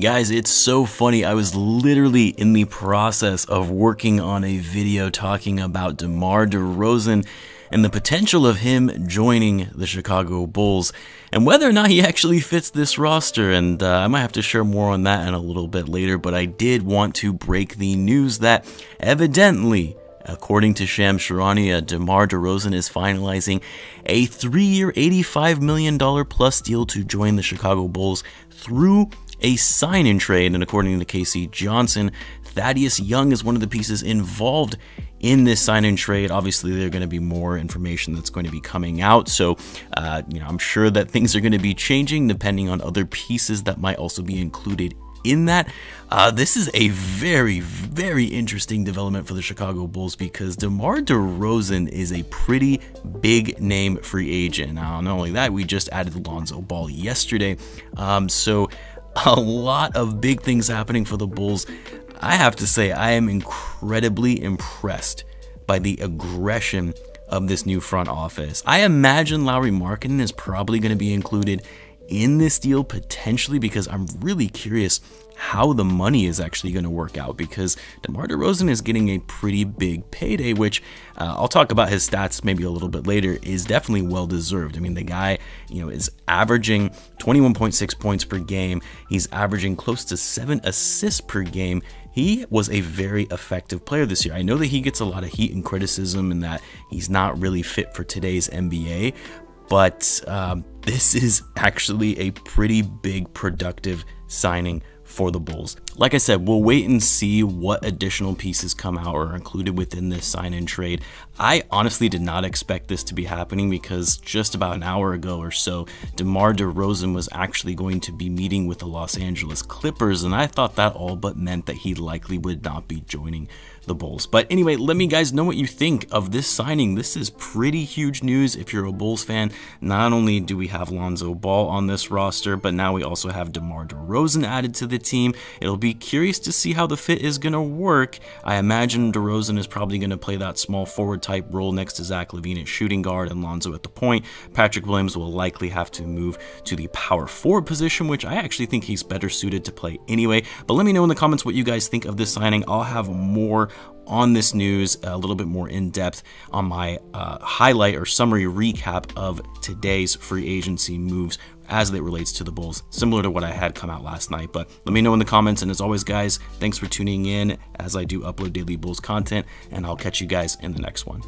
Guys, it's so funny. I was literally in the process of working on a video talking about DeMar DeRozan and the potential of him joining the Chicago Bulls and whether or not he actually fits this roster. And I might have to share more on that in a little bit later, but I did want to break the news that evidently, according to Shams Charania, DeMar DeRozan is finalizing a 3-year, $85 million plus deal to join the Chicago Bulls through a sign-in trade. And according to Casey Johnson, Thaddeus Young is one of the pieces involved in this sign-in trade. Obviously, there's going to be more information that's going to be coming out, so I'm sure that things are going to be changing depending on other pieces that might also be included in that. This is a very, very interesting development for the Chicago Bulls because DeMar DeRozan is a pretty big name free agent. Now, not only that, we just added Lonzo Ball yesterday, so a lot of big things happening for the Bulls. I have to say, I am incredibly impressed by the aggression of this new front office. I imagine Lauri Markkanen is probably going to be included in this deal potentially because I'm really curious how the money is actually going to work out, because DeMar DeRozan is getting a pretty big payday, which I'll talk about his stats maybe a little bit later, is definitely well deserved. I mean, the guy, is averaging 21.6 points per game. He's averaging close to 7 assists per game. He was a very effective player this year. I know that he gets a lot of heat and criticism and that he's not really fit for today's NBA, but this is actually a pretty big productive signing for the Bulls. Like I said, we'll wait and see what additional pieces come out or are included within this sign-in trade. I honestly did not expect this to be happening because just about an hour ago or so, DeMar DeRozan was actually going to be meeting with the Los Angeles Clippers, and I thought that all but meant that he likely would not be joining the Bulls. But anyway, let me guys know what you think of this signing. This is pretty huge news if you're a Bulls fan. Not only do we have Lonzo Ball on this roster, but now we also have DeMar DeRozan added to the team. It'll be curious to see how the fit is going to work. I imagine DeRozan is probably going to play that small forward type role next to Zach Lavine at shooting guard and Lonzo at the point. Patrick Williams will likely have to move to the power forward position, which I actually think he's better suited to play anyway. But let me know in the comments what you guys think of this signing. I'll have more on this news a little bit more in depth on my highlight or summary recap of today's free agency moves as it relates to the Bulls, similar to what I had come out last night. But let me know in the comments, and as always guys, thanks for tuning in as I do upload daily Bulls content, and I'll catch you guys in the next one.